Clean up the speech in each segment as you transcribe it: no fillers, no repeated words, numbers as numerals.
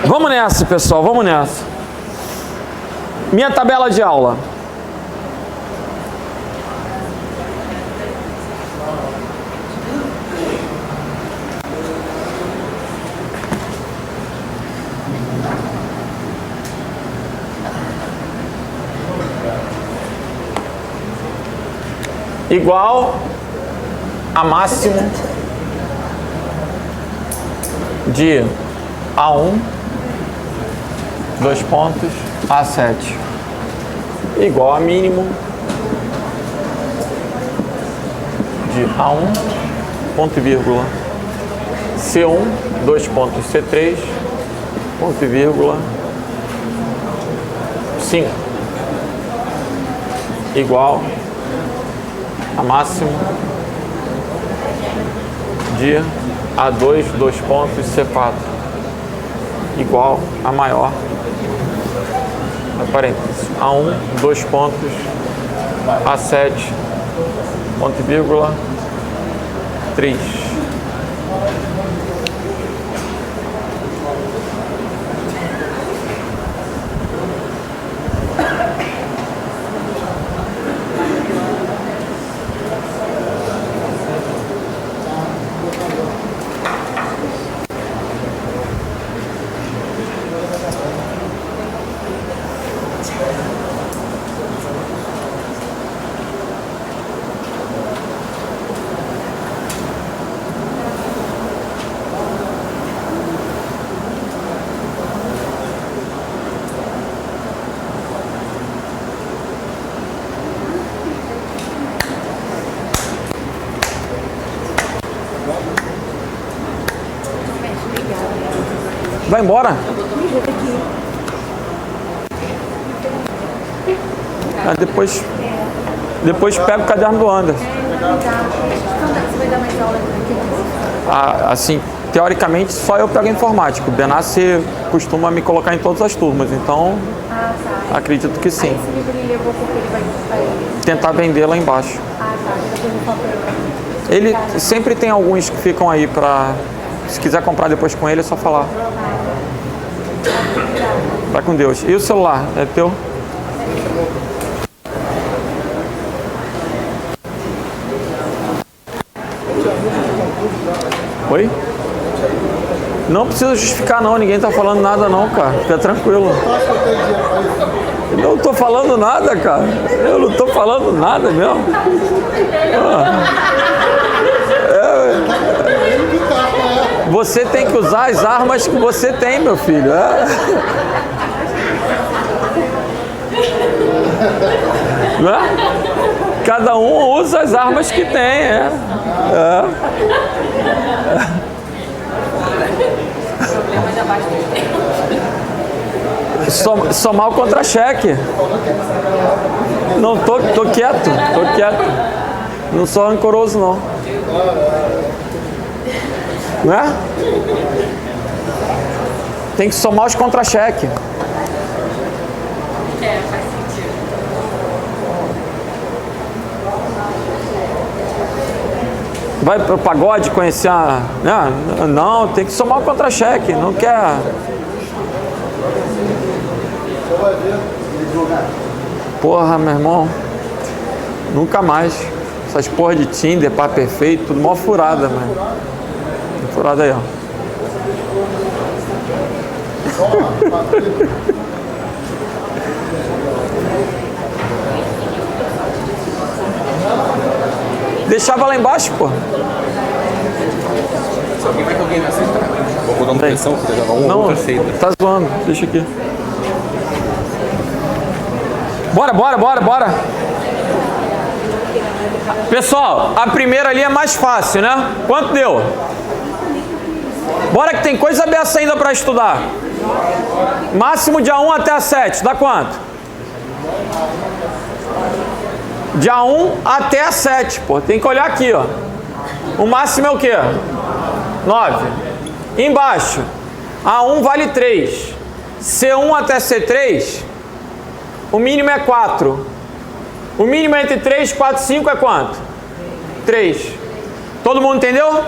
Vamos nessa, pessoal, vamos nessa. Minha tabela de aula. Igual a máximo de A1, 2 pontos, A7, igual a mínimo de A1, ponto e vírgula, C1, 2 pontos, C3, ponto e vírgula, 5, igual a máximo de A2, 2 pontos, C4, igual a maior, parênteses, A1, 2 pontos, A7, ponto e vírgula, 3. Vai embora. Depois pega o caderno do Anderson. Assim, teoricamente, só eu pego a informática. O Benassi costuma me colocar em todas as turmas, então acredito que sim. Esse livro ele levou porque ele vai tentar vender lá embaixo. Ele sempre tem alguns que ficam aí para... Se quiser comprar depois com ele, é só falar. Vai com Deus. E o celular? É teu? Oi? Não precisa justificar não, ninguém tá falando nada não, cara. Fica tranquilo. Eu não tô falando nada, cara. Eu não tô falando nada mesmo. Você tem que usar as armas que você tem, meu filho. Não é? Cada um usa as armas que tem. Somar o contra-cheque. Não, tô quieto. Não sou rancoroso, não. Não é? Tem que somar os contra-cheque. faz sentido. Vai pro pagode conhecer a... Não, tem que somar o contra-cheque. Não quer... Porra, meu irmão. Nunca mais. Essas porra de Tinder, pá perfeito, tudo mó furada, mano. Furada aí, ó. Deixava lá embaixo, pô. Se alguém vai com alguém nessa entrada, vou botar uma pressão, se levar uma Não, outra aceita. tá zoando, deixa aqui. Bora. Pessoal, a primeira ali é mais fácil, né? Quanto deu? Bora que tem coisa dessa ainda para estudar. Máximo de A1 até A7, dá quanto? De A1 até A7, pô. Tem que olhar aqui, ó. O máximo é o quê? 9. Embaixo, A1 vale 3. C1 até C3, o mínimo é 4. O mínimo é entre 3, 4, 5 é quanto? 3. Todo mundo entendeu?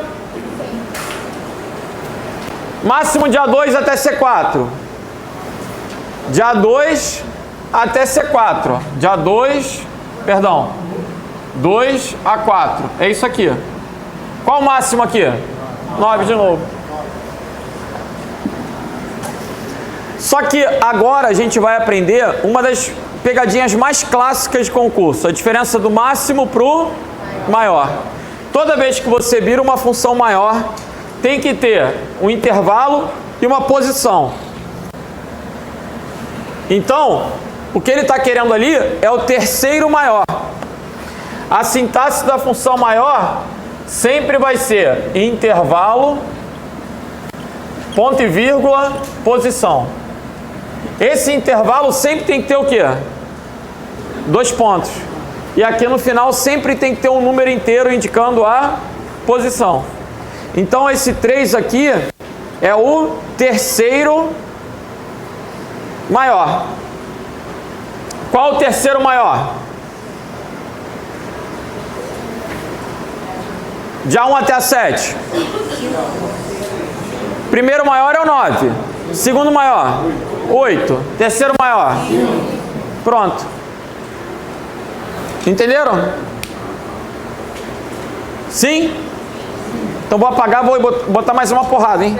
Máximo de A2 até C4. De A2 até C4. Ó. De A2, perdão, 2 a 4. É isso aqui. Qual o máximo aqui? 9 de novo. Só que agora a gente vai aprender uma das pegadinhas mais clássicas de concurso. A diferença do máximo para o maior. Toda vez que você vira uma função maior, tem que ter um intervalo e uma posição. Então, o que ele está querendo ali é o terceiro maior. A sintaxe da função maior sempre vai ser intervalo, ponto e vírgula, posição. Esse intervalo sempre tem que ter o quê? 2 pontos. E aqui no final sempre tem que ter um número inteiro indicando a posição. Então esse 3 aqui é o terceiro maior. Qual o terceiro maior? De A1 até A7. Primeiro maior é o 9. Segundo maior, 8. Terceiro maior. Pronto. Entenderam? Sim? Então vou apagar, vou botar mais uma porrada, hein?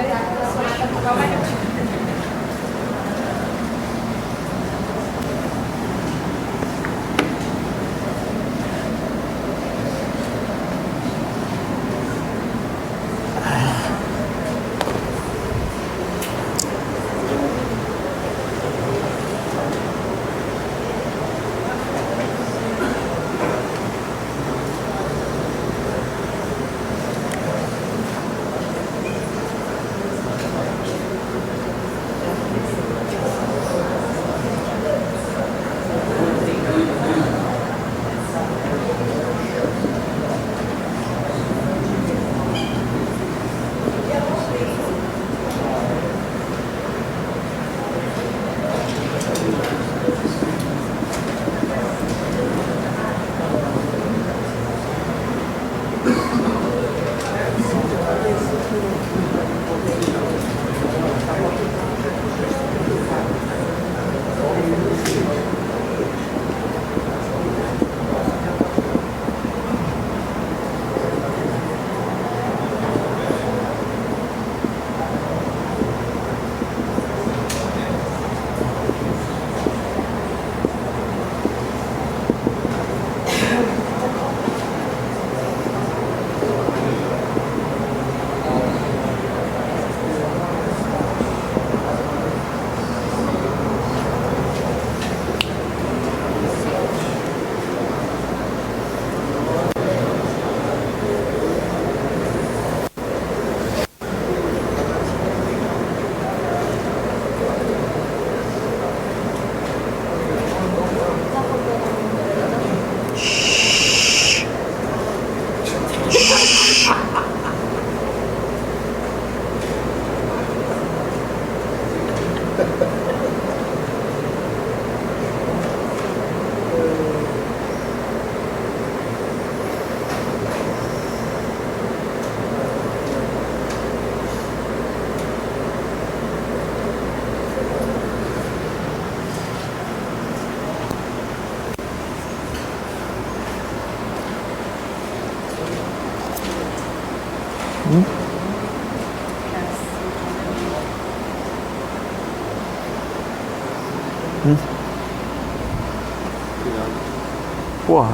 Porra.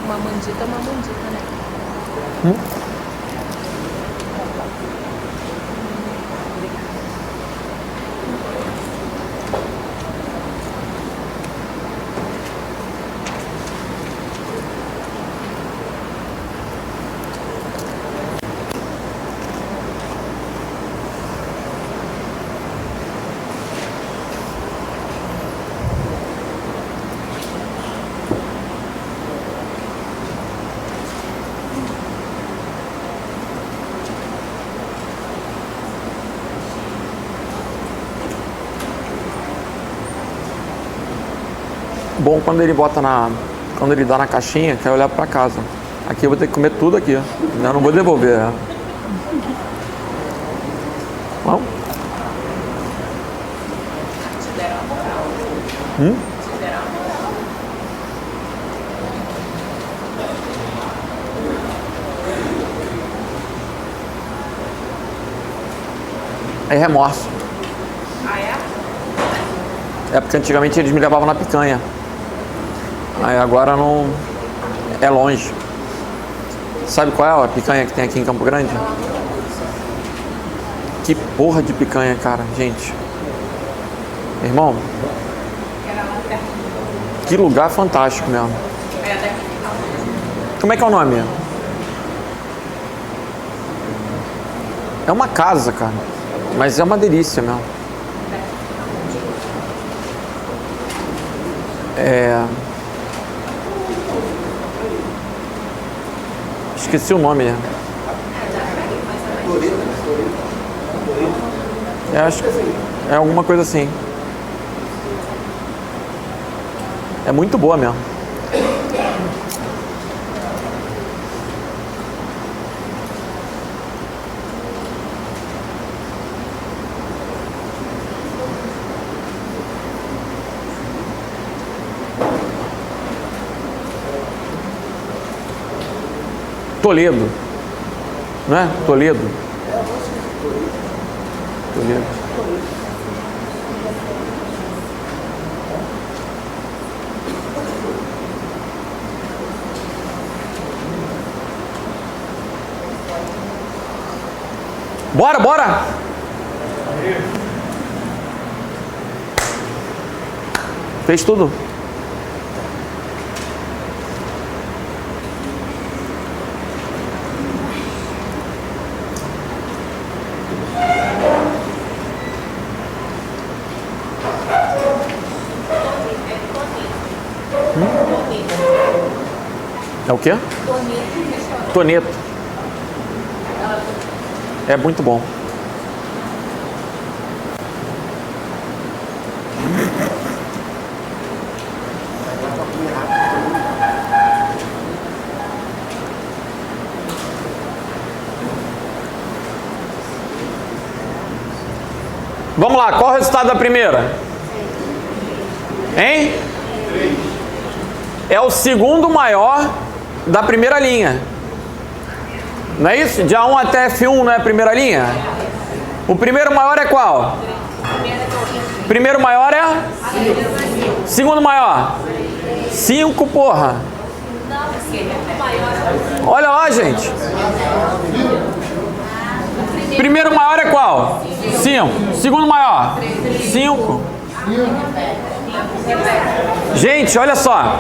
Uma mandita é uma mandita, né? bom quando ele bota quando ele dá na caixinha, que eu levo pra casa. Aqui eu vou ter que comer tudo aqui. Eu não vou devolver. Vamos? É remorso. Ah, é? É porque antigamente eles me levavam na picanha. Aí agora não... É longe. Sabe qual é a picanha que tem aqui em Campo Grande? Que porra de picanha, cara, gente. Irmão, que lugar fantástico mesmo. Como é que é o nome? É uma casa, cara. Mas é uma delícia mesmo. Esqueci o nome. Acho que é alguma coisa assim. É muito boa mesmo. Toledo, não é? Toledo. Toledo. Bora, bora! Fez tudo? É o quê? Toneto. É muito bom. Vamos lá, qual o resultado da primeira? Hein? É o segundo maior da primeira linha. Não é isso? De A1 até F1 não é a primeira linha? O primeiro maior é qual? Primeiro maior é? Segundo maior? 5, porra. Olha lá, gente. Primeiro maior é qual? 5. Segundo maior? 5. Gente, olha só.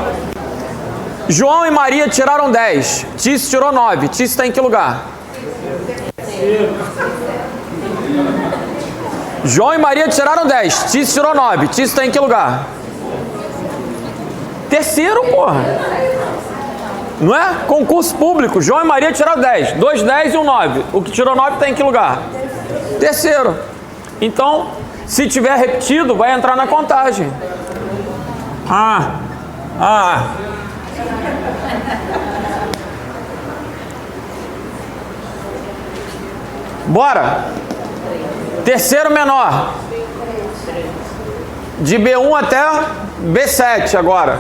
João e Maria tiraram 10. Tício tirou 9. Tício está em que lugar? João e Maria tiraram 10. Tício tirou 9. Tício está em que lugar? Terceiro, porra. Não é? Concurso público. João e Maria tiraram 10. 2 10 e 1 9. O que tirou 9 está em que lugar? Terceiro. Então, se tiver repetido, vai entrar na contagem. Bora. Terceiro menor. De B1 até B7 agora.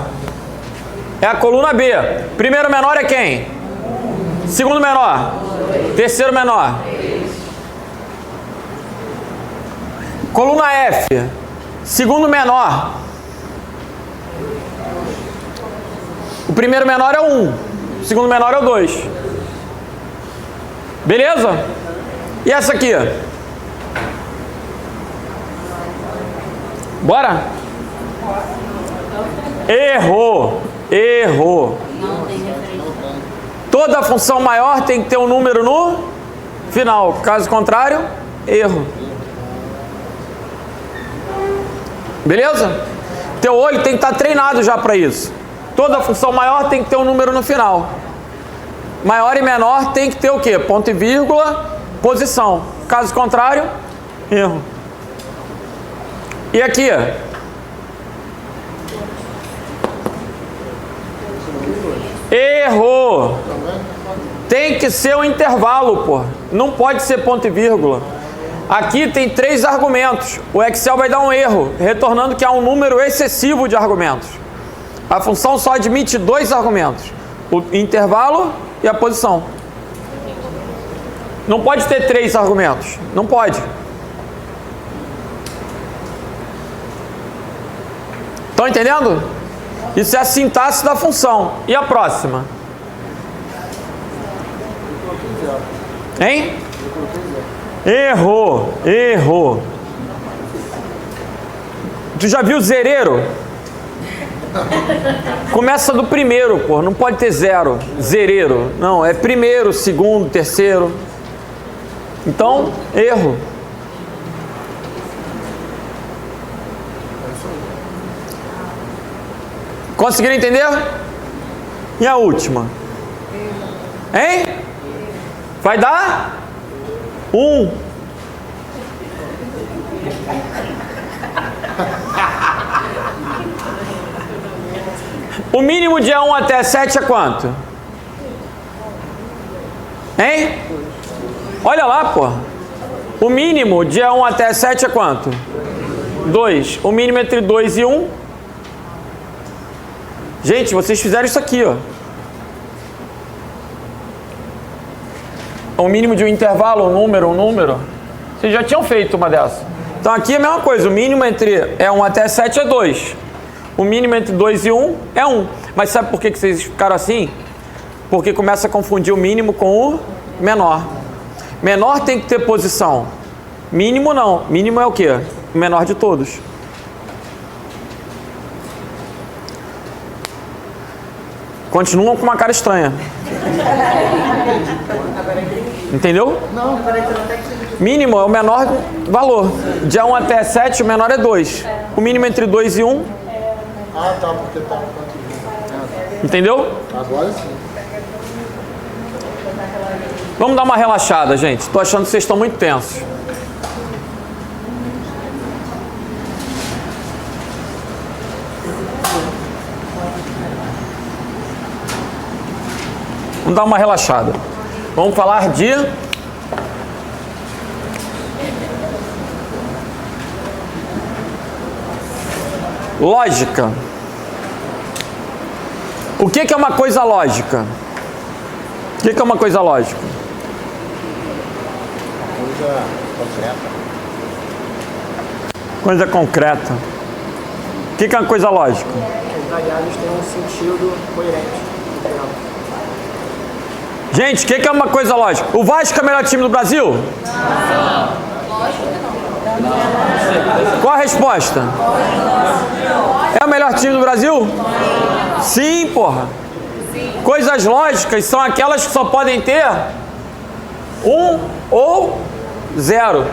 É a coluna B. Primeiro menor é quem? Segundo menor. Terceiro menor. Coluna F. Segundo menor. O primeiro menor é o 1. O segundo menor é o 2. Beleza? E essa aqui? Bora? Errou. Errou. Toda função maior tem que ter um número no final. Caso contrário, erro. Beleza? Teu olho tem que estar treinado já para isso. Toda função maior tem que ter um número no final. Maior e menor tem que ter o quê? Ponto e vírgula, posição. Caso contrário, erro. E aqui? Errou. Tem que ser um intervalo, pô. Não pode ser ponto e vírgula. Aqui tem 3 argumentos. O Excel vai dar um erro, retornando que há um número excessivo de argumentos. A função só admite 2 argumentos. O intervalo e a posição. Não pode ter 3 argumentos. Não pode. Estão entendendo? Isso é a sintaxe da função. E a próxima? Hein? Errou. Errou. Tu já viu zereiro? Começa do primeiro, pô. Não pode ter 0. Zereiro. Não, é primeiro, segundo, terceiro. Então, erro. Conseguiram entender? E a última? Hein? Vai dar 1. O mínimo de 1 até 7 é quanto? Hein? Olha lá, pô. O mínimo de 1 até 7 é quanto? 2. O mínimo entre 2 e 1. Gente, vocês fizeram isso aqui, ó. O mínimo de um intervalo, um número. Vocês já tinham feito uma dessa. Então aqui é a mesma coisa. O mínimo entre 1 até 7 é 2. O mínimo entre 2 e 1 é 1. Mas sabe por que vocês ficaram assim? Porque começa a confundir o mínimo com o menor. Menor tem que ter posição. Mínimo não. Mínimo é o quê? O menor de todos. Continuam com uma cara estranha. Entendeu? Não. Mínimo é o menor valor. De 1 até 7, o menor é 2. O mínimo entre 2 e 1. Ah, tá, porque tá. Entendeu? Agora sim. Vamos dar uma relaxada, gente. Tô achando que vocês estão muito tensos. Vamos dar uma relaxada. Vamos falar de lógica. O que é uma coisa lógica? O que é uma coisa lógica? Coisa concreta. Coisa concreta. O que é uma coisa lógica? As variáveis têm um sentido coerente. Gente, o que é uma coisa lógica? O Vasco é o melhor time do Brasil? Não. Qual a resposta? É o melhor time do Brasil? Sim, porra. Coisas lógicas são aquelas que só podem ter 1 ou 0.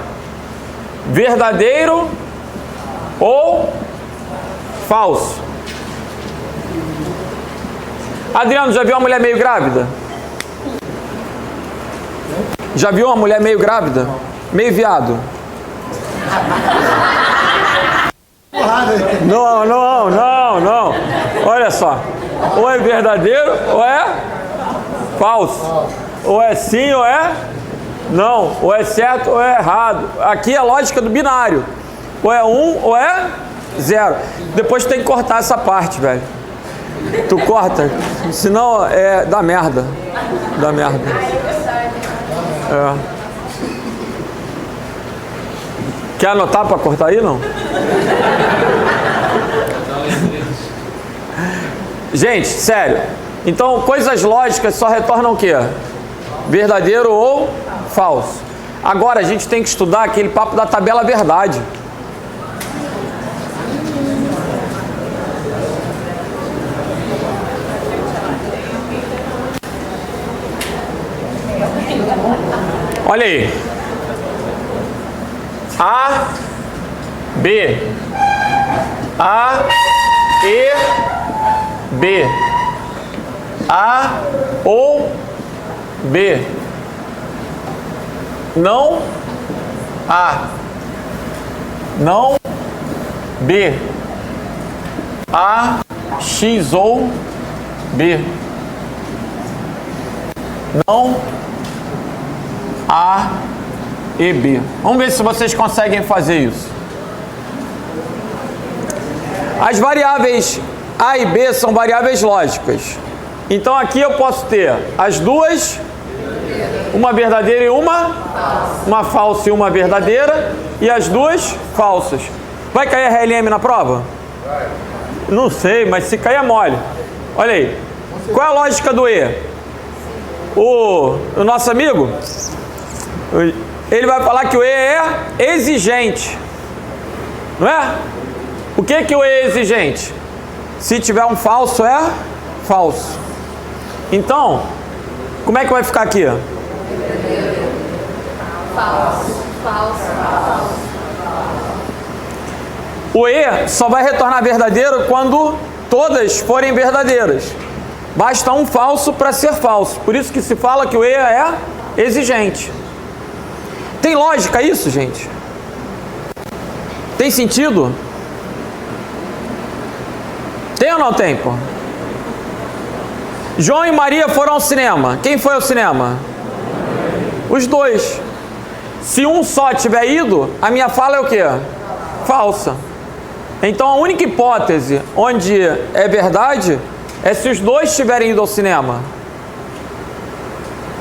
Verdadeiro ou falso. Adriano, já viu uma mulher meio grávida? Já viu uma mulher meio grávida? Meio viado? Não. Olha só. Ou é verdadeiro ou é falso. Ou é sim ou é não. Ou é certo ou é errado. Aqui é a lógica do binário. Ou é 1 ou é 0. Depois tu tem que cortar essa parte, velho. Tu corta. Senão dá merda. Dá merda. É. Quer anotar para cortar aí, não? Gente, sério. Então, coisas lógicas só retornam o quê? Verdadeiro ou falso. Agora, a gente tem que estudar aquele papo da tabela verdade. Olha aí. A, B. A, E, B. A ou B. Não A. Não B. A, X ou B. Não A e B. Vamos ver se vocês conseguem fazer isso. As variáveis A e B são variáveis lógicas. Então aqui eu posso ter as duas, uma verdadeira e uma falsa e uma verdadeira, e as duas falsas. Vai cair RLM na prova? Não sei, mas se cair é mole. Olha aí. Qual é a lógica do E? O nosso amigo, ele vai falar que o E é exigente. Não é? O que que o E é exigente? Se tiver um falso, é falso. Então, como é que vai ficar aqui? Falso, falso, falso. O E só vai retornar verdadeiro quando todas forem verdadeiras. Basta um falso para ser falso. Por isso que se fala que o E é exigente. Tem lógica isso, gente? Tem sentido? Tem ou não tem, pô? João e Maria foram ao cinema. Quem foi ao cinema? Os dois. Se um só tiver ido, a minha fala é o quê? Falsa. Então a única hipótese onde é verdade é se os dois tiverem ido ao cinema.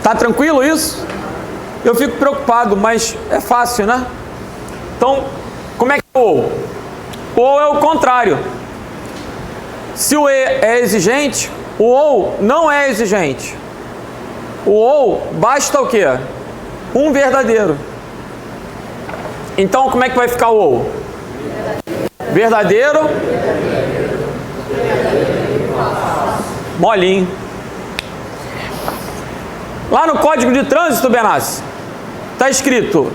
Tá tranquilo isso? Eu fico preocupado, mas é fácil, né? Então, como é que é o ou? O ou é o contrário. Se o E é exigente, o ou não é exigente. O ou basta o quê? Um verdadeiro. Então, como é que vai ficar o ou? Verdadeiro. Molinho. Lá no Código de Trânsito, Benassi, está escrito: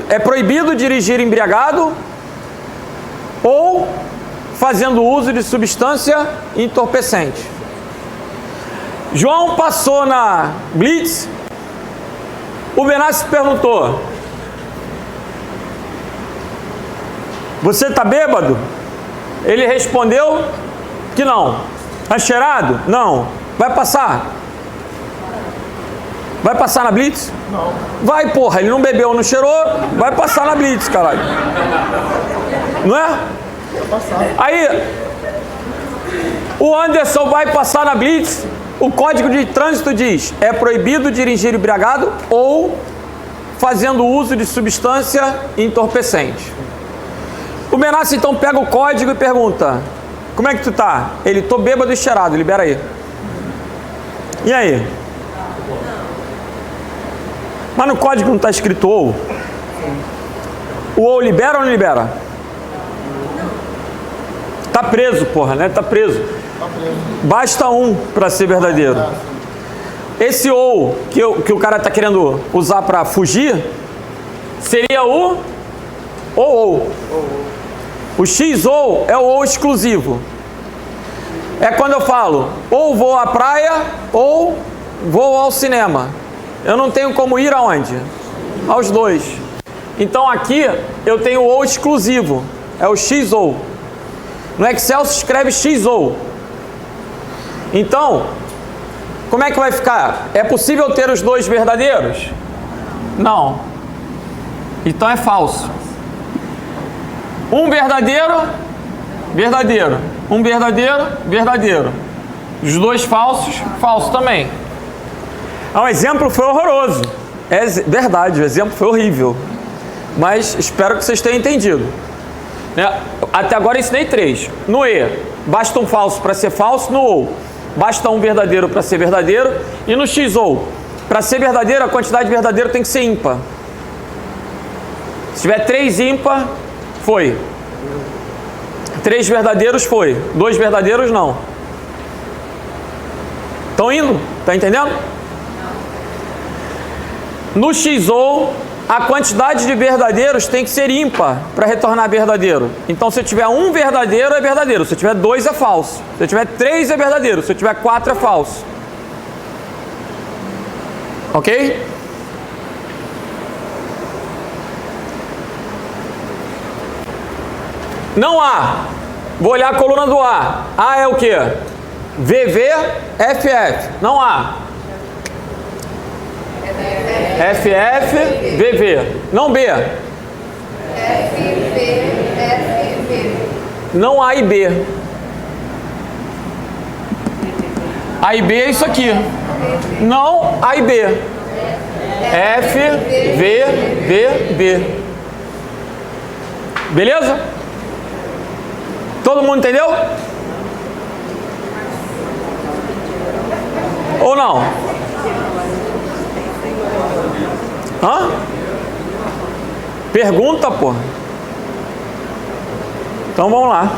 é proibido dirigir embriagado ou fazendo uso de substância entorpecente. João passou na Blitz, o Benassi perguntou: você está bêbado? Ele respondeu que não. Está cheirado? Não. Vai passar? Vai passar na Blitz? Não. Vai, porra, ele não bebeu, não cheirou, vai passar na Blitz, caralho. Não é? Aí, o Anderson vai passar na Blitz, o Código de Trânsito diz: é proibido dirigir embriagado ou fazendo uso de substância entorpecente. O Benassi então pega o código e pergunta: como é que tu tá? Ele: tô bêbado e cheirado, libera aí. E aí? Mas no código não está escrito ou? O ou libera ou não libera? Tá preso, porra, né? Tá preso. Basta um para ser verdadeiro. Esse ou que o cara tá querendo usar para fugir seria o ou. O X ou é o ou exclusivo. É quando eu falo: ou vou à praia ou vou ao cinema. Eu não tenho como ir aonde? Aos dois. Então aqui eu tenho o ou exclusivo. É o X ou. No Excel se escreve X ou. Então, como é que vai ficar? É possível ter os dois verdadeiros? Não. Então é falso. Um verdadeiro, verdadeiro. Um verdadeiro, verdadeiro. Os dois falsos, falso também. O exemplo foi horroroso. É verdade, o exemplo foi horrível. Mas espero que vocês tenham entendido. Até agora eu ensinei 3. No E, basta um falso para ser falso. No ou, basta um verdadeiro para ser verdadeiro. E no X ou, para ser verdadeiro, a quantidade de verdadeiro tem que ser ímpar. Se tiver 3 ímpar, foi. 3 verdadeiros, foi. 2 verdadeiros, não. Estão indo? Tá entendendo? No X ou, a quantidade de verdadeiros tem que ser ímpar para retornar verdadeiro. Então, se eu tiver um verdadeiro, é verdadeiro. Se eu tiver 2, é falso. Se eu tiver 3, é verdadeiro. Se eu tiver 4, é falso. Ok? Não há. Vou olhar a coluna do A. A é o quê? VV, FF. Não há. FF, VV. Não B. Não A e B. A e B é isso aqui. Não A e B. F, V, V, B. Beleza? Todo mundo entendeu? Ou não? Hã? Pergunta, pô. Então vamos lá.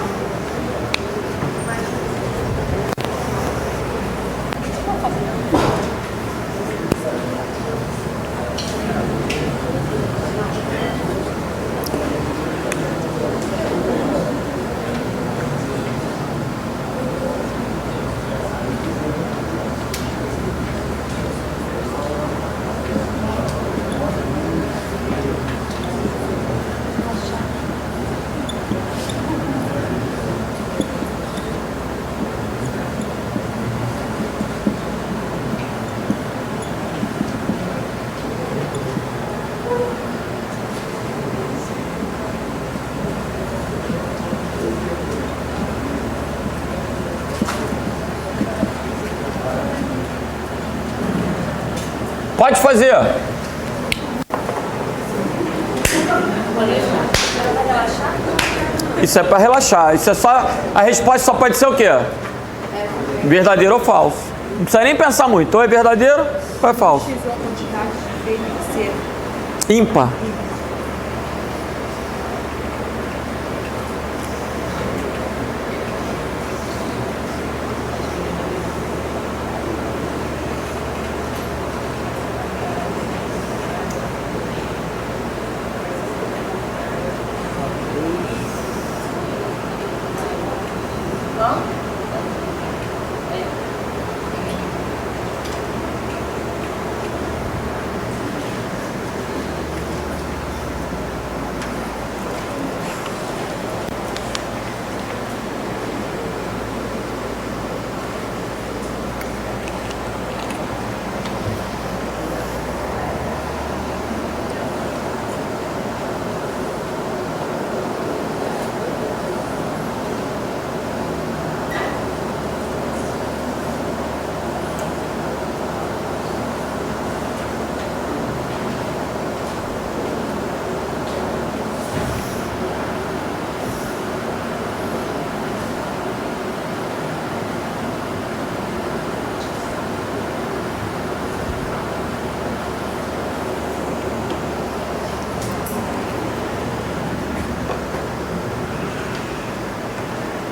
Pode fazer. Isso é para relaxar. Isso é só. A resposta só pode ser o quê? Verdadeiro ou falso. Não precisa nem pensar muito. Ou é verdadeiro ou é falso. Ímpar.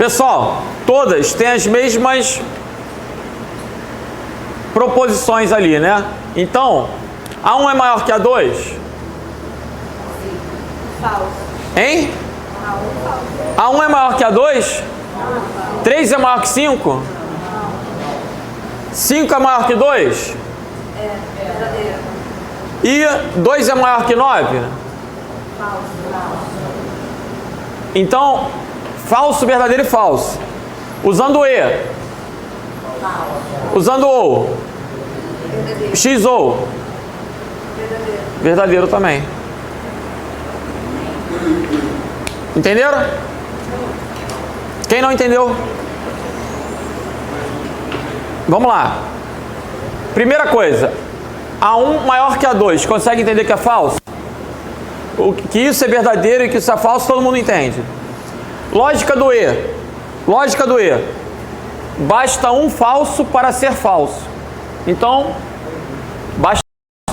Pessoal, todas têm as mesmas proposições ali, né? Então, A1 é maior que A2? Falso. Hein? A1 falso. A1 é maior que A2? 3 é maior que 5? 5 é maior que 2? É, verdadeiro. E 2 é maior que 9? Falso. Então, falso, verdadeiro e falso. Usando E. Falso. Usando OU. Verdadeiro. X OU. Verdadeiro. Verdadeiro também. Entenderam? Quem não entendeu? Vamos lá. Primeira coisa. A1 maior que A2. Consegue entender que é falso? Que isso é verdadeiro e que isso é falso, todo mundo entende. Lógica do E. Lógica do E. Basta um falso para ser falso. Então, basta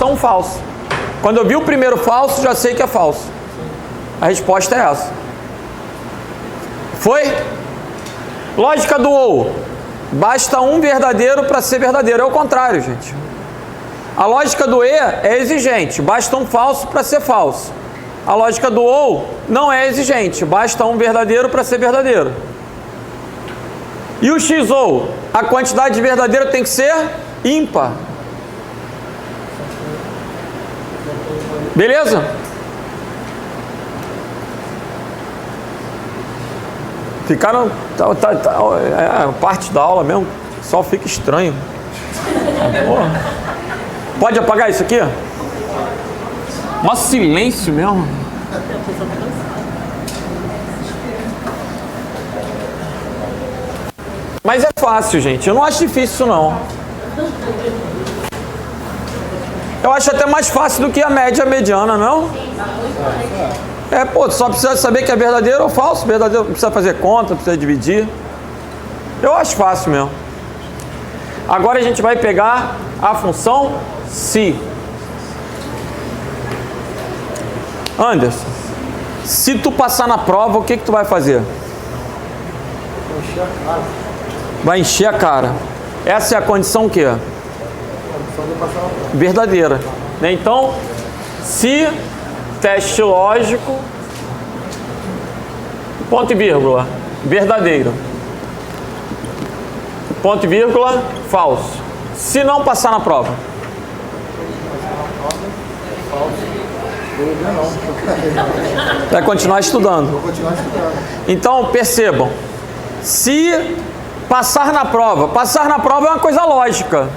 um falso. Quando eu vi o primeiro falso, já sei que é falso. A resposta é essa. Foi? Lógica do OU. Basta um verdadeiro para ser verdadeiro. É o contrário, gente. A lógica do E é exigente. Basta um falso para ser falso. A lógica do OU não é exigente. Basta um verdadeiro para ser verdadeiro. E o XOU? A quantidade de verdadeiro tem que ser ímpar. Beleza? Ficaram... é parte da aula mesmo. Só fica estranho. Porra. Pode apagar isso aqui? Mó silêncio mesmo. Mas é fácil, gente. Eu não acho difícil isso, não. Eu acho até mais fácil do que a média mediana, não? Pô, só precisa saber que é verdadeiro ou falso. Verdadeiro, não precisa fazer conta, não precisa dividir. Eu acho fácil mesmo. Agora a gente vai pegar a função se. Anderson, se tu passar na prova, o que tu vai fazer? Encher a cara. Vai encher a cara. Essa é a condição o quê? Só de passar na prova. Verdadeira. Né? Então, se teste lógico, ponto e vírgula, verdadeiro. Ponto e vírgula, falso. Se não passar na prova. Vai continuar estudando. Vou continuar estudando. Então, percebam. Se passar na prova é uma coisa lógica.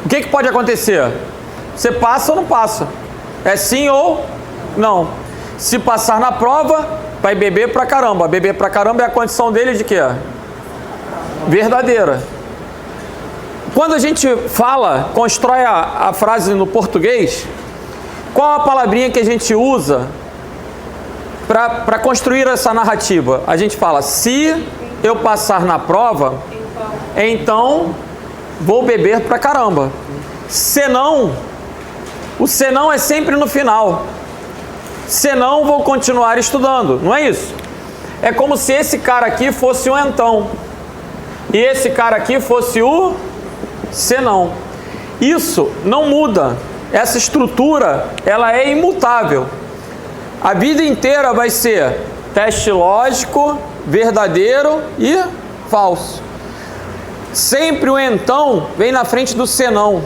O que pode acontecer? Você passa ou não passa? É sim ou não. Se passar na prova, vai beber pra caramba. Beber pra caramba é a condição dele de quê? Verdadeira. Quando a gente fala, constrói a frase no português, qual a palavrinha que a gente usa para construir essa narrativa? A gente fala, se eu passar na prova, então vou beber pra caramba. Senão, o senão é sempre no final. Senão vou continuar estudando, não é isso? É como se esse cara aqui fosse o então. E esse cara aqui fosse o senão. Isso não muda. Essa estrutura, ela é imutável. A vida inteira vai ser teste lógico, verdadeiro e falso. Sempre o então vem na frente do senão.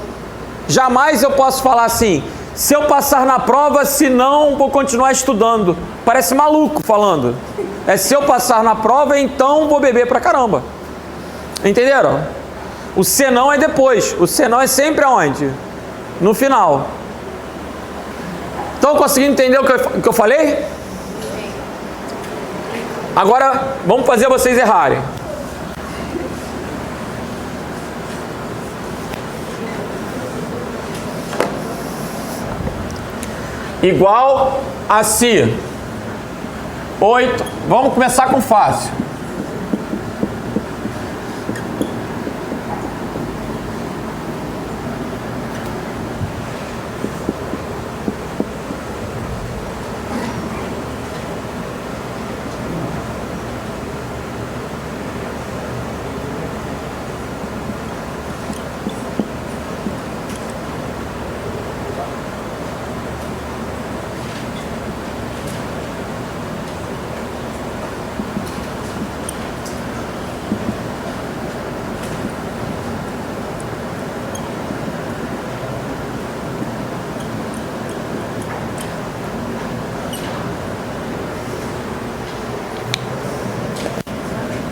Jamais eu posso falar assim, se eu passar na prova, se não, vou continuar estudando. Parece maluco falando. Se eu passar na prova, então vou beber pra caramba. Entenderam? O senão é depois. O senão é sempre aonde? No final. Estão conseguindo entender o que eu falei? Agora, vamos fazer vocês errarem. Igual a se 8. Vamos começar com fácil.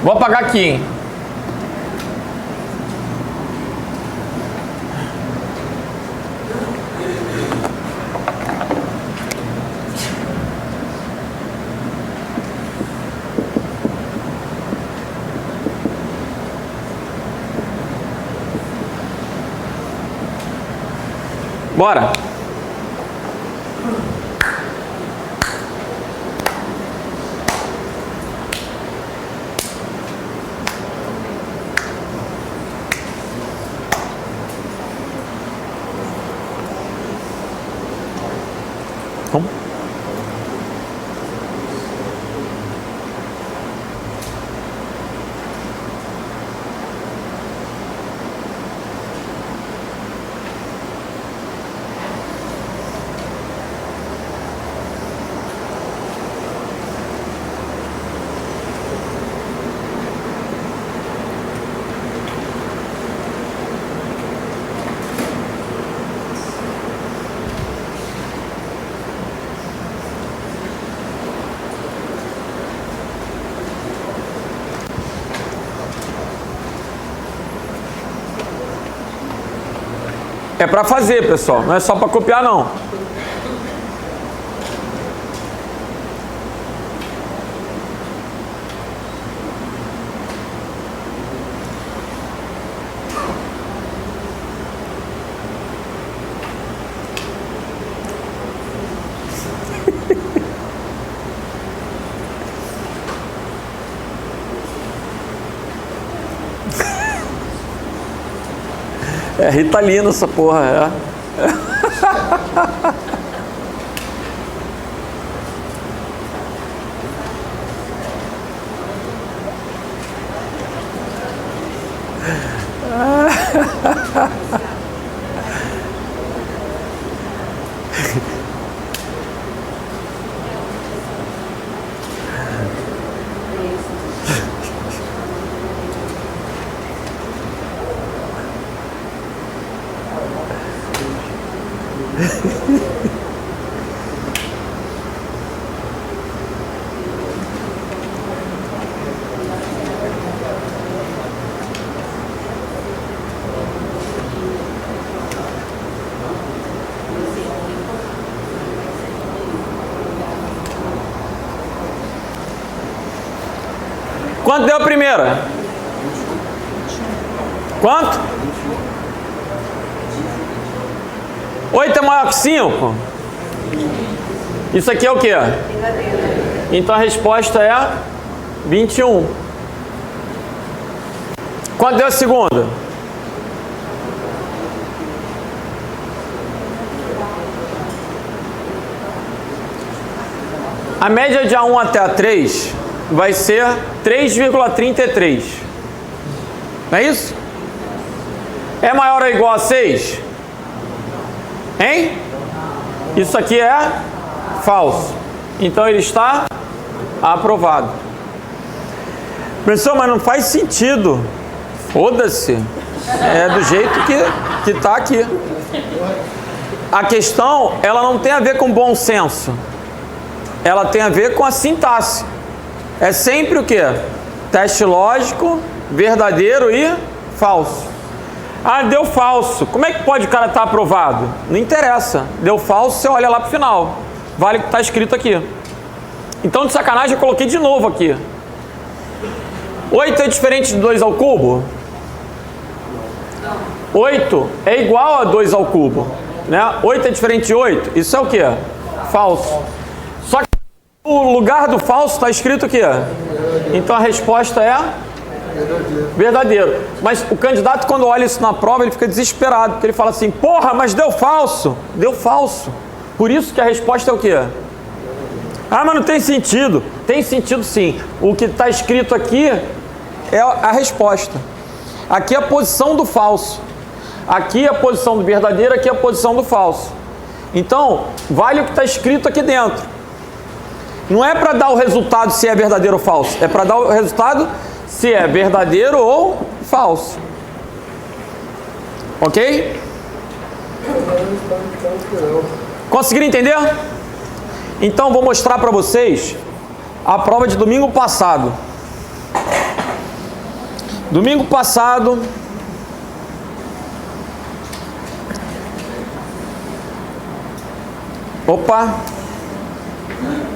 Vou apagar aqui, hein? Bora! Vamos. É para fazer, pessoal, não é só para copiar, não. É Ritalina essa porra, é. Quanto deu a primeira? Quanto? 8 é maior que 5? Isso aqui é o quê? Então a resposta é 21. Quanto deu a segunda? A média de A1 até A3 vai ser 3,33. Não é isso? É maior ou igual a 6? Hein? Isso aqui é falso. Então ele está aprovado. Pessoal, mas não faz sentido. Foda-se. É do jeito que está aqui. A questão, ela não tem a ver com bom senso. Ela tem a ver com a sintaxe. É sempre o quê? Teste lógico, verdadeiro e falso. Ah, deu falso. Como é que pode o cara estar aprovado? Não interessa. Deu falso, você olha lá pro final. Vale o que está escrito aqui. Então, de sacanagem, eu coloquei de novo aqui. 8 é diferente de 2 ao cubo? 8 é igual a 2 ao cubo. Né? 8 é diferente de 8? Isso é o quê? Falso. Só que no lugar do falso está escrito o quê? Então a resposta é verdadeiro. Mas o candidato, quando olha isso na prova, ele fica desesperado, porque ele fala assim: porra, mas deu falso. Deu falso. Por isso que a resposta é o quê? Ah, mas não tem sentido. Tem sentido sim. O que está escrito aqui é a resposta. Aqui é a posição do falso. Aqui é a posição do verdadeiro, aqui é a posição do falso. Então, vale o que está escrito aqui dentro. Não é para dar o resultado se é verdadeiro ou falso. É para dar o resultado se é verdadeiro ou falso. Ok? Conseguiram entender? Então, vou mostrar para vocês a prova de domingo passado. Domingo passado,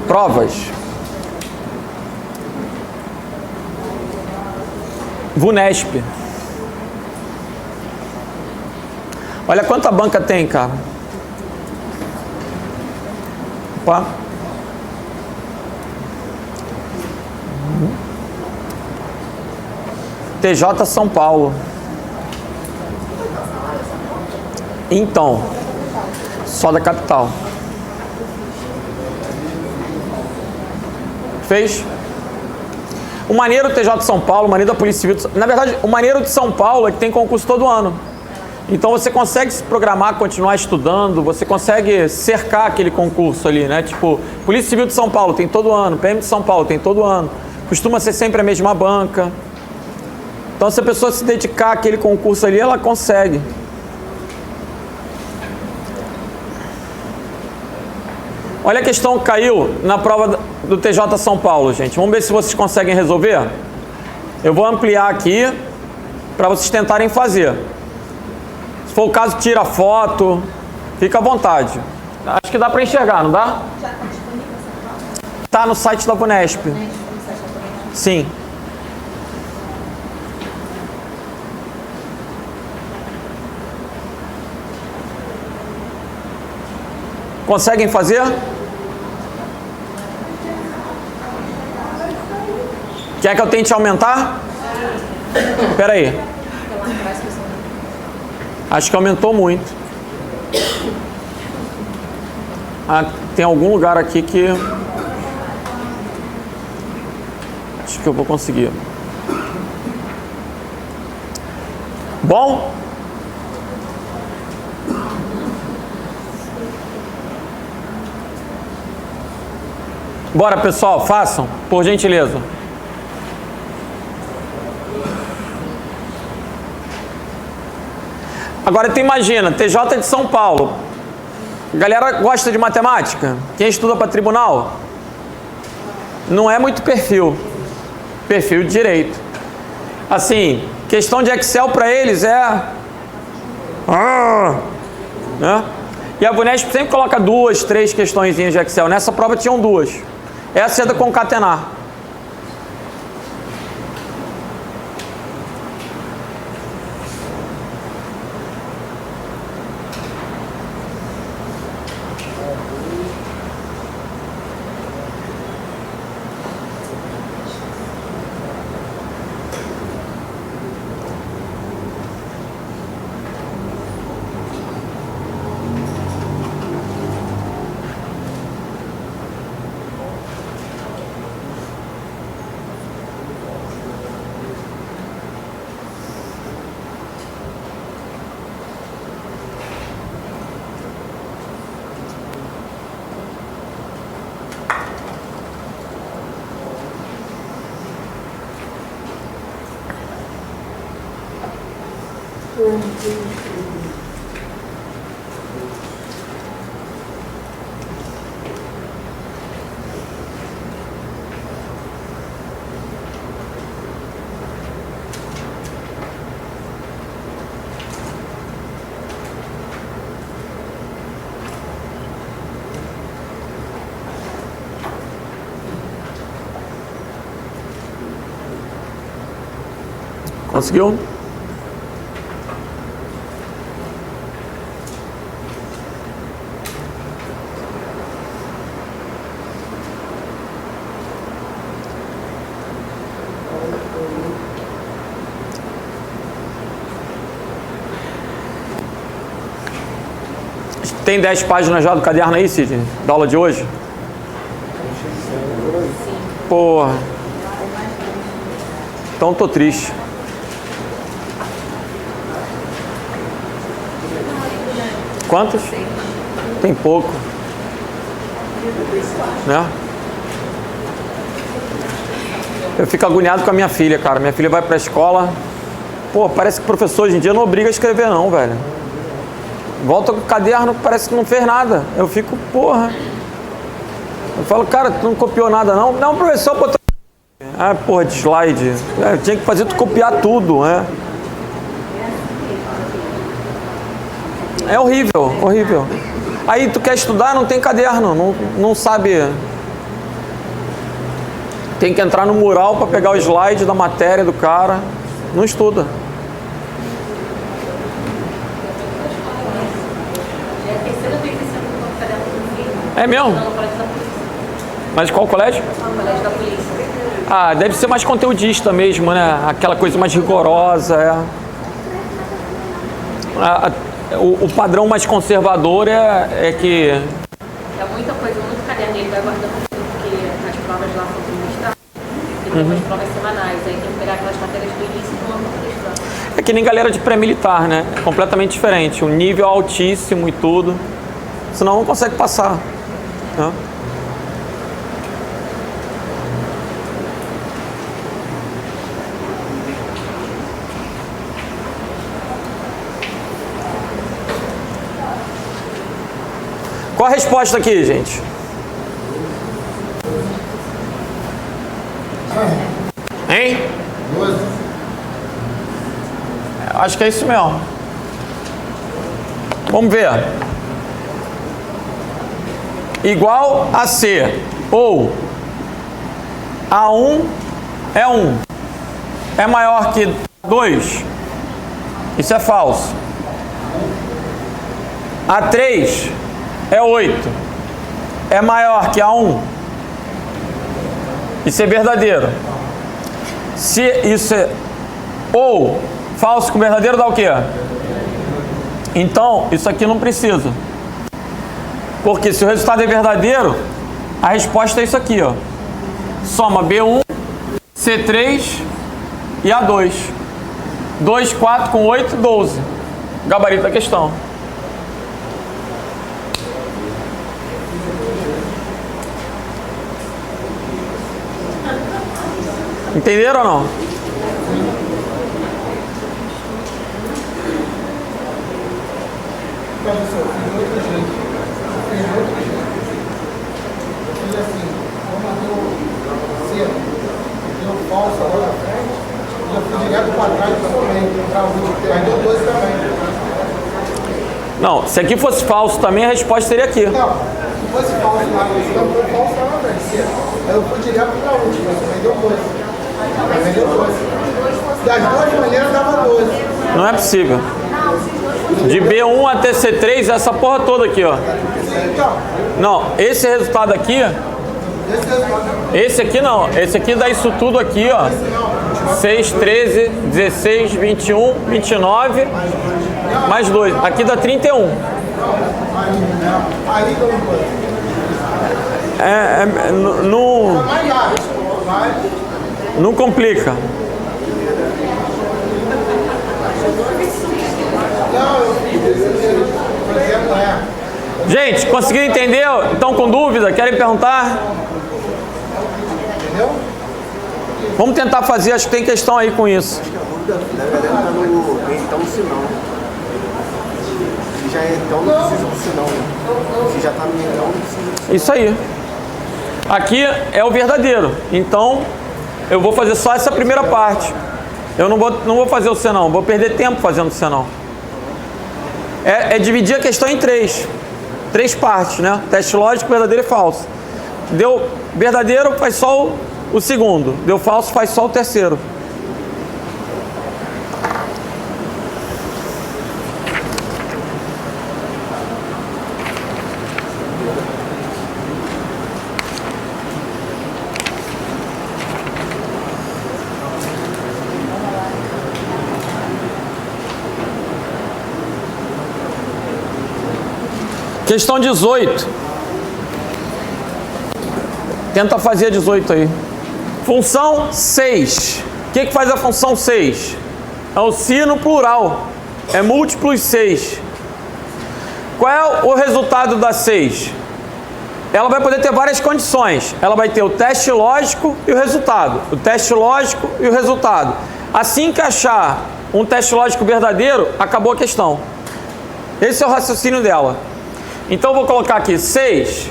provas. VUNESP. Olha quanta banca tem, cara. TJ São Paulo. Então, só da capital. Fez? O maneiro do TJ de São Paulo, o maneiro da Polícia Civil... Na verdade, o maneiro de São Paulo é que tem concurso todo ano. Então você consegue se programar, continuar estudando, você consegue cercar aquele concurso ali, né? Tipo, Polícia Civil de São Paulo tem todo ano, PM de São Paulo tem todo ano. Costuma ser sempre a mesma banca. Então, se a pessoa se dedicar àquele concurso ali, ela consegue. Olha a questão que caiu na prova do TJ São Paulo, gente. Vamos ver se vocês conseguem resolver. Eu vou ampliar aqui para vocês tentarem fazer. Se for o caso, tira foto. Fica à vontade. Acho que dá para enxergar, não dá? Já está disponível essa prova? Tá no site da Vunesp. Sim. Conseguem fazer? Quer que eu tente aumentar? Espera aí. Acho que aumentou muito. Ah, tem algum lugar aqui que... acho que eu vou conseguir. Bom? Bora, pessoal, façam, por gentileza. Agora tu imagina, TJ de São Paulo. Galera gosta de matemática? Quem estuda para tribunal? Não é muito perfil. Perfil de direito. Assim, questão de Excel para eles é... né? E a Vunesp sempre coloca 2, 3 questões de Excel. Nessa prova tinham 2. Essa é da concatenar. Conseguiu? Tem 10 páginas já do caderno aí, Cid? Da aula de hoje? Porra. Então tô triste. Quantos? Tem pouco. Né? Eu fico agoniado com a minha filha, cara. Minha filha vai pra escola. Pô, parece que o professor hoje em dia não obriga a escrever não, velho. Volta com o caderno, parece que não fez nada. Eu fico, porra. Eu falo, cara, tu não copiou nada não? Não, professor botou... Ah, porra, de slide. Eu tinha que fazer tu copiar tudo, né? É horrível, horrível. Aí tu quer estudar, não tem caderno, não sabe. Tem que entrar no mural para pegar o slide da matéria do cara. Não estuda. É mesmo? Mas qual colégio? Colégio da Polícia. Ah, deve ser mais conteudista mesmo, né? Aquela coisa mais rigorosa, o padrão mais conservador é que... É muita coisa, muito caderno, ele vai guardando tudo, porque as provas lá são trimestriais, e tem as provas semanais, aí tem que pegar aquelas matérias do início e do ano para estudar. É que nem galera de pré-militar, né? É completamente diferente, um nível altíssimo e tudo, senão não consegue passar, né? Qual a resposta aqui, gente? Hein? 12. Acho que é isso mesmo. Vamos ver. Igual a C, ou A1 é 1. É maior que 2? Isso é falso. A3 é 8. É maior que A1? Isso é verdadeiro. Se isso é ou falso com verdadeiro, dá o quê? Então, isso aqui não precisa. Porque se o resultado é verdadeiro, a resposta é isso aqui, ó. Soma B1, C3 e A2. 2, 4 com 8, 12. Gabarito da questão. Entenderam ou não? Professor, fiz outro jeito. Fiz assim, como deu falso agora na frente, eu fui direto para trás também. Aí deu 2 também. Não, se aqui fosse falso também, a resposta seria aqui. Não, se fosse falso lá, não foi falso lá na frente. Aí eu fui direto para a última, aí deu 2. Aí deu 2. Das duas maneiras dava 12. Não é possível. De B1 até C3, essa porra toda aqui, ó. Não, esse resultado aqui, esse aqui não. Esse aqui dá isso tudo aqui, ó. 6, 13, 16, 21, 29, mais 2. Aqui dá 31. Não complica. Gente, conseguiram entender? Estão com dúvida? Querem perguntar? Vamos tentar fazer, acho que tem questão aí com isso. Acho que a dúvida da galera está no então no sinal. Se já é então, não precisa do sinal. Se já está no então, não precisa do sinal. Isso aí. Aqui é o verdadeiro. Então, eu vou fazer só essa primeira parte. Eu não vou fazer o senão. Vou perder tempo fazendo o senão. É dividir a questão em três partes, né? Teste lógico, verdadeiro e falso. Deu verdadeiro, faz só o segundo. Deu falso, faz só o terceiro. Questão 18. Tenta fazer a 18 aí. Função 6. O que faz a função 6? É o sino plural. É múltiplos 6. Qual é o resultado da 6? Ela vai poder ter várias condições. Ela vai ter o teste lógico e o resultado. O teste lógico e o resultado. Assim que achar um teste lógico verdadeiro, acabou a questão. Esse é o raciocínio dela. Então eu vou colocar aqui 6,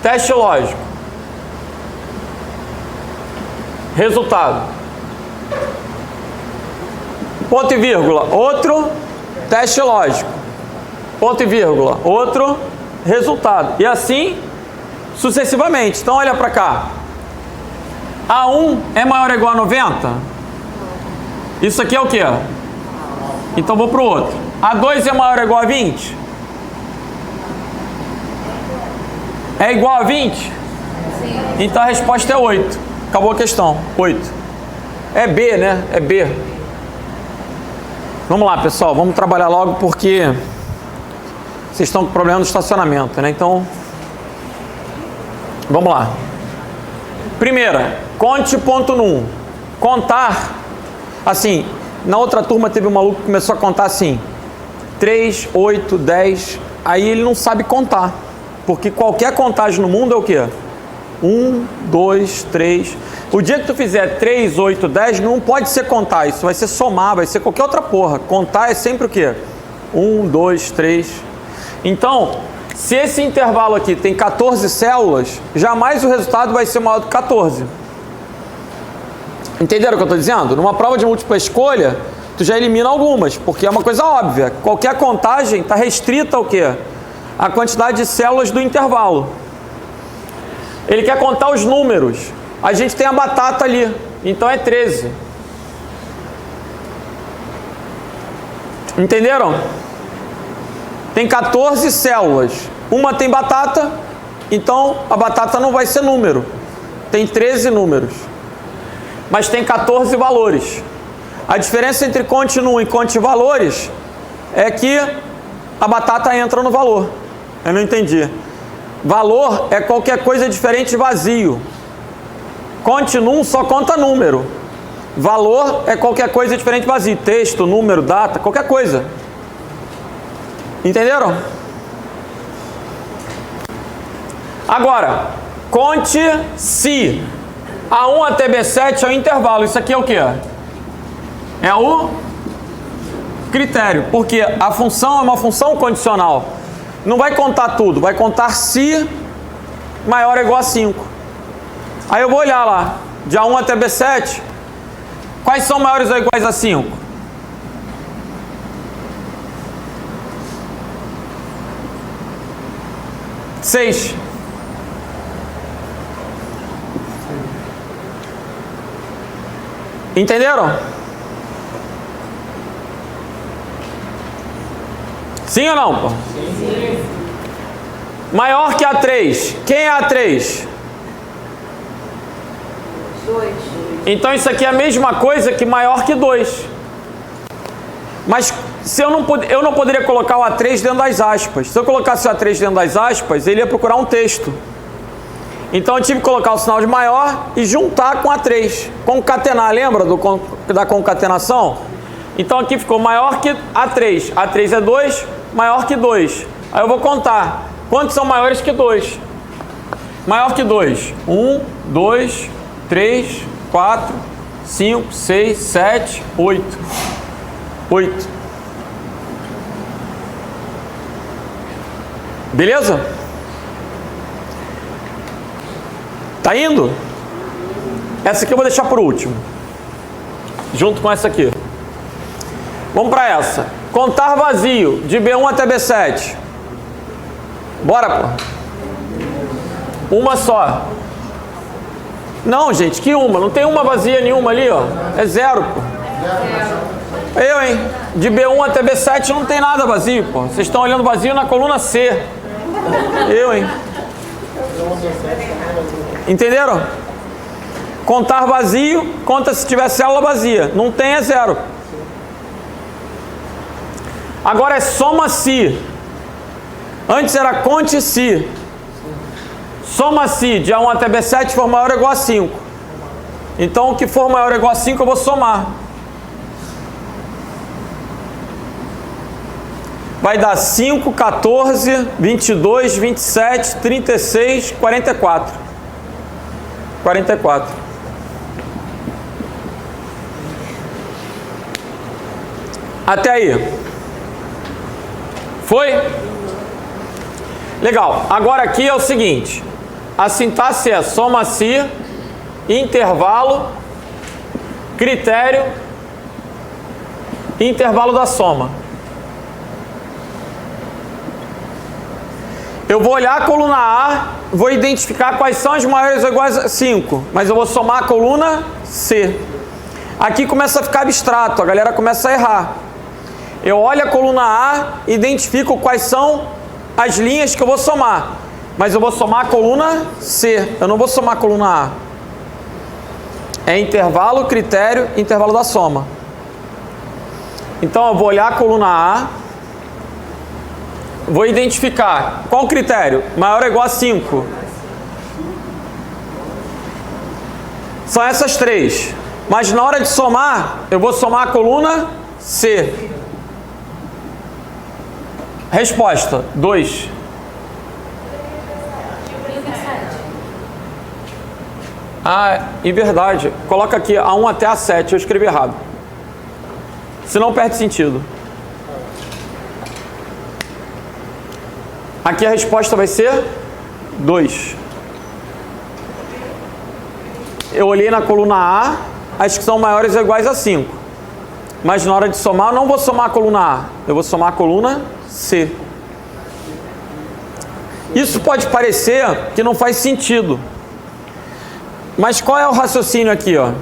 teste lógico, resultado, ponto e vírgula, outro teste lógico, ponto e vírgula, outro resultado, e assim sucessivamente. Então olha para cá, A1 é maior ou igual a 90? Isso aqui é o que? Então vou para o outro. A2 é maior ou igual a 20? É igual a 20? Sim. Então a resposta é 8. Acabou a questão. 8. É B, né? É B. Vamos lá, pessoal. Vamos trabalhar logo porque vocês estão com problema no estacionamento, né? Então, vamos lá. Primeira, conte ponto no 1. Contar, assim, na outra turma teve um maluco que começou a contar assim, 3, 8, 10, aí ele não sabe contar. Porque qualquer contagem no mundo é o quê? 1, 2, 3. O dia que tu fizer 3, 8, 10, não pode ser contar. Isso vai ser somar, vai ser qualquer outra porra. Contar é sempre o quê? 1, 2, 3. Então, se esse intervalo aqui tem 14 células, jamais o resultado vai ser maior do que 14. Entenderam o que eu estou dizendo? Numa prova de múltipla escolha, tu já elimina algumas, porque é uma coisa óbvia. Qualquer contagem está restrita ao quê? A quantidade de células do intervalo. Ele quer contar os números. A gente tem a batata ali, então é 13. Entenderam? Tem 14 células. Uma tem batata, então a batata não vai ser número. Tem 13 números. Mas tem 14 valores. A diferença entre continuo e conte valores é que a batata entra no valor. Eu não entendi. Valor é qualquer coisa diferente de vazio. Continuum só conta número. Valor é qualquer coisa diferente de vazio. Texto, número, data, qualquer coisa. Entenderam? Agora, conte se A1 até B7 é o intervalo. Isso aqui é o quê? É o critério. Porque a função é uma função condicional. Não vai contar tudo. Vai contar se maior ou igual a 5. Aí eu vou olhar lá. De A1 até B7. Quais são maiores ou iguais a 5? Seis. Entenderam? Sim ou não, pô? Sim. Maior que A3. Quem é A3? 2. Então isso aqui é a mesma coisa que maior que 2. Mas se eu não poderia colocar o A3 dentro das aspas. Se eu colocasse o A3 dentro das aspas, ele ia procurar um texto. Então eu tive que colocar o sinal de maior e juntar com A3. Concatenar, lembra da concatenação? Então aqui ficou maior que A3. A3 é 2, maior que 2. Aí eu vou contar. Quantos são maiores que 2? Maior que 2. 1, 2, 3, 4, 5, 6, 7, 8. 8. Beleza? Tá indo? Essa aqui eu vou deixar por último. Junto com essa aqui. Vamos para essa. Contar vazio de B1 até B7. Bora, pô. Uma só. Não, gente, que uma? Não tem uma vazia nenhuma ali, ó. É 0, pô. Eu, hein? De B1 até B7 não tem nada vazio, pô. Vocês estão olhando vazio na coluna C. Eu, hein? Entenderam? Contar vazio, conta se tiver célula vazia. Não tem, é 0. Agora é soma-se. Antes era conte-se. Soma-se de A1 até B7 for maior ou igual a 5. Então o que for maior ou igual a 5 eu vou somar. Vai dar 5, 14, 22, 27, 36, 44. 44. Até aí. Foi? Legal. Agora aqui é o seguinte. A sintaxe é soma-se, intervalo, critério, intervalo da soma. Eu vou olhar a coluna A, vou identificar quais são as maiores ou iguais a 5, mas eu vou somar a coluna C. Aqui começa a ficar abstrato, a galera começa a errar. Eu olho a coluna A, identifico quais são as linhas que eu vou somar, mas eu vou somar a coluna C, eu não vou somar a coluna A. É intervalo, critério, intervalo da soma. Então eu vou olhar a coluna A, vou identificar qual o critério? Maior ou igual a 5. São essas três. Mas na hora de somar, eu vou somar a coluna C. Resposta: 2. Ah, em verdade. Coloca aqui A1 até A7. Eu escrevi errado. Senão perde sentido. Aqui a resposta vai ser 2. Eu olhei na coluna A, as que são maiores ou iguais a 5. Mas na hora de somar, eu não vou somar a coluna A, eu vou somar a coluna C. Isso pode parecer que não faz sentido. Mas qual é o raciocínio aqui, ó?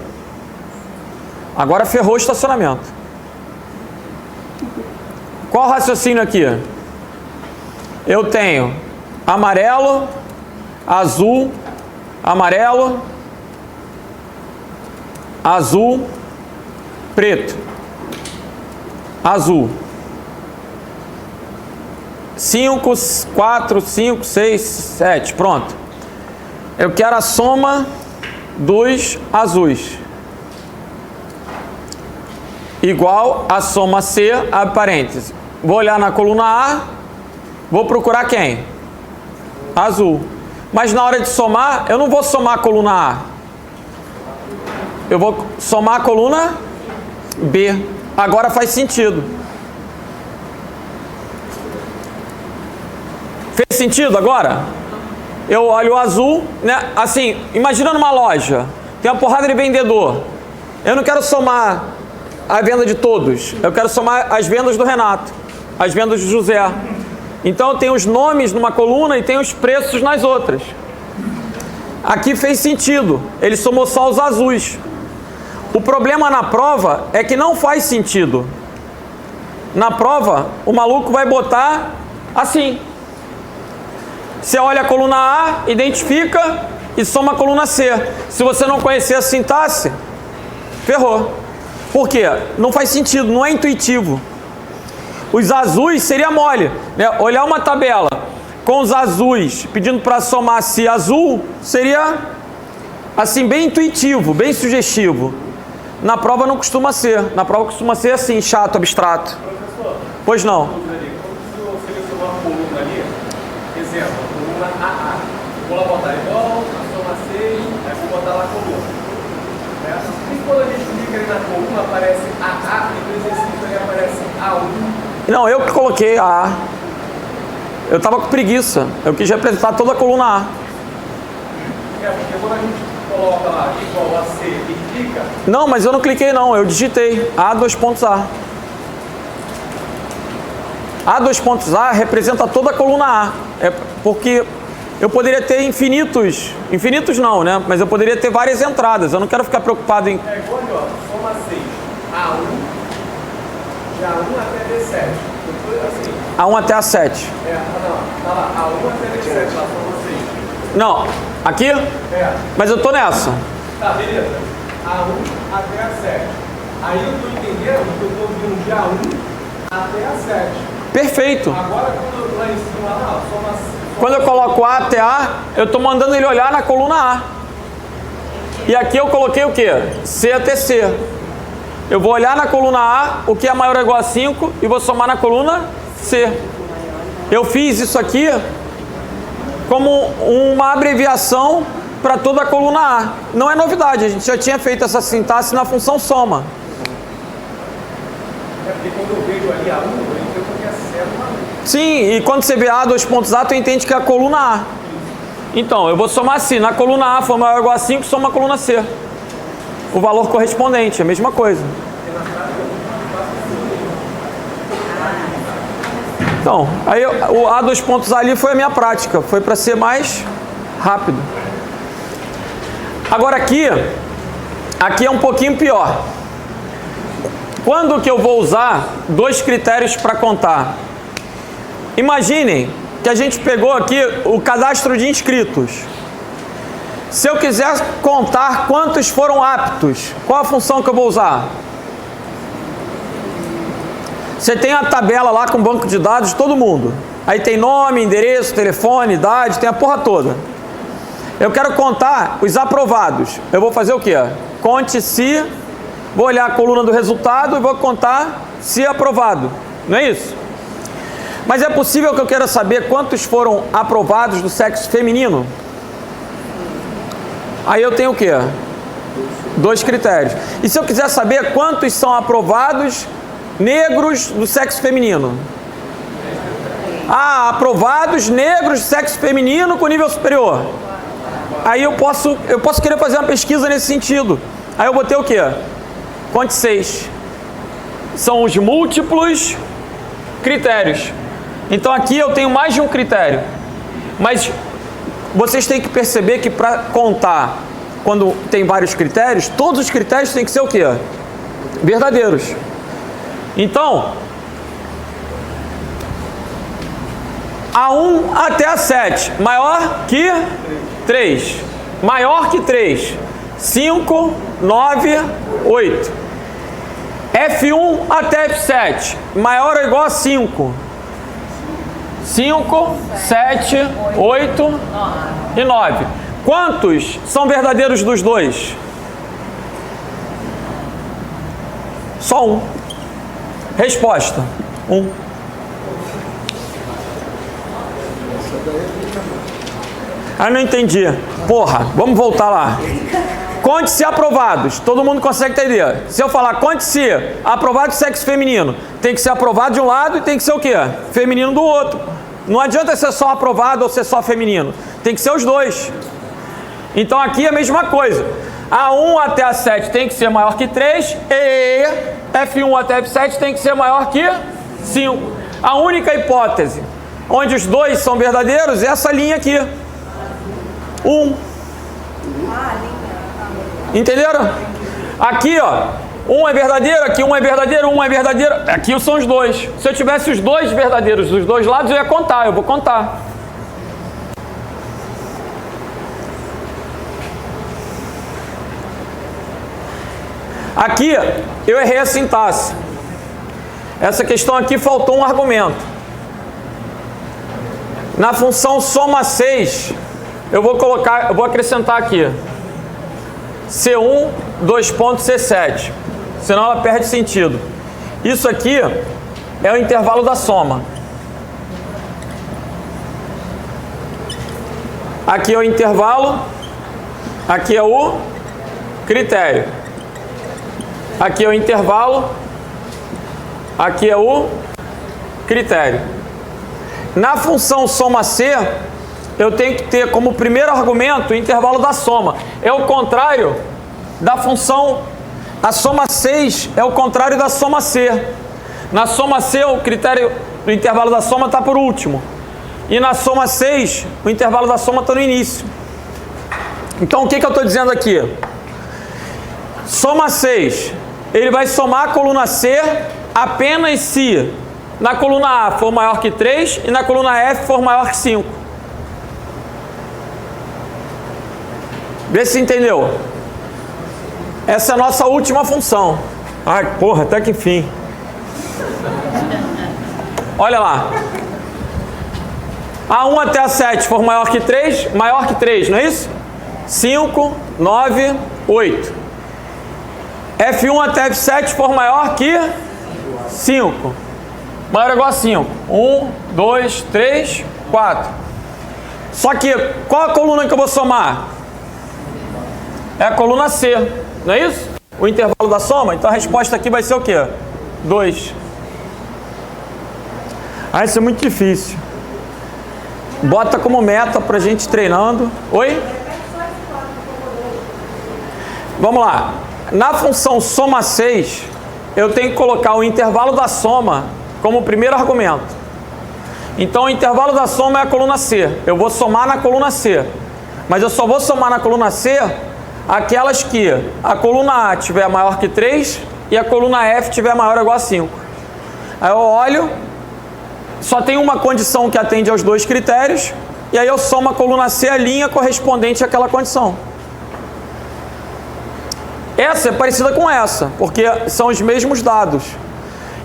Agora ferrou o estacionamento. Qual o raciocínio aqui? Eu tenho amarelo, azul, amarelo, azul, preto, azul. 5, 4, 5, 6, 7, pronto. Eu quero a soma dos azuis. Igual a soma C, abre parênteses. Vou olhar na coluna A, vou procurar quem? Azul. Mas na hora de somar, eu não vou somar a coluna A. Eu vou somar a coluna B. Agora faz sentido. Fez sentido agora? Eu olho o azul, né? Assim, imagina numa loja, tem uma porrada de vendedor. Eu não quero somar a venda de todos, eu quero somar as vendas do Renato, as vendas do José. Então eu tenho os nomes numa coluna e tenho os preços nas outras. Aqui fez sentido, ele somou só os azuis. O problema na prova é que não faz sentido. Na prova, o maluco vai botar assim. Você olha a coluna A, identifica e soma a coluna C. Se você não conhecer a sintaxe, ferrou. Por quê? Não faz sentido, não é intuitivo. Os azuis seria mole, né? Olhar uma tabela com os azuis pedindo para somar se azul seria assim bem intuitivo, bem sugestivo. Na prova não costuma ser. Na prova costuma ser assim, chato, abstrato. Professor, pois não. quando você selecionou uma coluna ali, exemplo, a coluna AA, vou lá botar igual, a soma 6, aí vou botar lá a coluna. E quando a gente clica ali na coluna, aparece AA, e no exercício ali aparece A1. Não, eu que coloquei a A. Eu tava com preguiça. Eu quis representar toda a coluna A. Porque quando a gente coloca lá igual a C e clica... Não, mas eu não cliquei não, eu digitei A, 2 pontos A. A, 2 pontos A representa toda a coluna A. É porque eu poderia ter infinitos não, né? Mas eu poderia ter várias entradas. Eu não quero ficar preocupado em... É igual ali, ó, soma 6, A1, de A1 até D7. Assim. A1 até A7. Não, tá lá, A1 até D7, lá soma 6. Não, aqui? É. Mas eu tô nessa. Tá, beleza. A1 até A7. Aí eu tô entendendo que eu tô vindo de A1 até A7. Perfeito. Agora quando lá em cima, lá, soma 6. Quando eu coloco A até A, eu estou mandando ele olhar na coluna A. E aqui eu coloquei o quê? C até C. Eu vou olhar na coluna A, o que é maior ou igual a 5, e vou somar na coluna C. Eu fiz isso aqui como uma abreviação para toda a coluna A. Não é novidade, a gente já tinha feito essa sintaxe na função soma. É porque quando eu vejo ali A1, eu entendo que é 0 uma vez. Sim, e quando você vê A, 2 pontos A, tu entende que é a coluna A. Então, eu vou somar assim, na coluna A for maior ou igual a 5, soma a coluna C. O valor correspondente, a mesma coisa. Então, aí o A, 2 pontos A ali foi a minha prática, foi para ser mais rápido. Agora aqui é um pouquinho pior. Quando que eu vou usar 2 critérios para contar? Imaginem que a gente pegou aqui o cadastro de inscritos. Se eu quiser contar quantos foram aptos, qual a função que eu vou usar? Você tem a tabela lá com banco de dados de todo mundo. Aí tem nome, endereço, telefone, idade, tem a porra toda. Eu quero contar os aprovados. Eu vou fazer o quê? Conte se, vou olhar a coluna do resultado e vou contar se aprovado. Não é isso? Mas é possível que eu queira saber quantos foram aprovados do sexo feminino? Aí eu tenho o quê? 2 critérios. E se eu quiser saber quantos são aprovados negros do sexo feminino? Ah, aprovados negros do sexo feminino com nível superior. Aí eu posso querer fazer uma pesquisa nesse sentido. Aí eu botei o quê? Conte 6. são os múltiplos critérios. Então aqui eu tenho mais de um critério. Mas vocês têm que perceber que para contar, quando tem vários critérios, todos os critérios têm que ser o quê? Verdadeiros. Então, A1 até A7, maior que 3. Maior que 3. 5, 9, 8. F1 até F7, maior ou igual a 5. 5, 7, 8 e 9. Quantos são verdadeiros dos dois? Só um. Resposta: 1. Ah, não entendi. Porra, vamos voltar lá. Conte-se aprovados. Todo mundo consegue ter ideia. Se eu falar conte-se aprovado de sexo feminino, tem que ser aprovado de um lado e tem que ser o quê? Feminino do outro. Não adianta ser só aprovado ou ser só feminino. Tem que ser os dois. Então aqui é a mesma coisa. A1 até A7 tem que ser maior que 3 e F1 até F7 tem que ser maior que 5. A única hipótese onde os dois são verdadeiros é essa linha aqui. 1. Entenderam? Aqui, ó, um é verdadeiro, aqui um é verdadeiro, um é verdadeiro. Aqui são os dois. Se eu tivesse os dois verdadeiros dos dois lados, eu ia contar, eu vou contar. Aqui, eu errei a sintaxe. Essa questão aqui faltou um argumento. Na função soma 6, eu vou acrescentar aqui C1, 2 pontos C7. Senão ela perde sentido. Isso aqui é o intervalo da soma. Aqui é o intervalo. Aqui é o critério. Aqui é o intervalo. Aqui é o critério. Na função soma C, eu tenho que ter como primeiro argumento o intervalo da soma. É o contrário da função. A soma 6 é o contrário da soma C. Na soma C, o critério do intervalo da soma está por último. E na soma 6, o intervalo da soma está no início. Então, o que eu estou dizendo aqui? Soma 6, ele vai somar a coluna C apenas se na coluna A for maior que 3 e na coluna F for maior que 5. Vê se entendeu. Essa é a nossa última função. Ai, porra, até que enfim. Olha lá. A1 até A7 for maior que 3, não é isso? 5, 9, 8. F1 até F7 for maior que 5. Maior ou igual a 5. 1, 2, 3, 4. Só que, qual a coluna que eu vou somar? É a coluna C, não é isso? O intervalo da soma. Então a resposta aqui vai ser o quê? 2. Ah, isso é muito difícil. Bota como meta pra gente treinando. Oi? Vamos lá. Na função soma 6, eu tenho que colocar o intervalo da soma como primeiro argumento. Então o intervalo da soma é a coluna C. Eu vou somar na coluna C. Mas eu só vou somar na coluna C aquelas que a coluna A tiver maior que 3 e a coluna F tiver maior ou igual a 5. Aí eu olho, só tem uma condição que atende aos dois critérios, e aí eu somo a coluna C a linha correspondente àquela condição. Essa é parecida com essa, porque são os mesmos dados.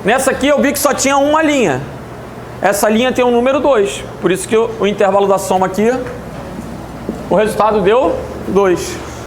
Nessa aqui eu vi que só tinha uma linha. Essa linha tem o número 2. Por isso que o intervalo da soma aqui, o resultado deu 2.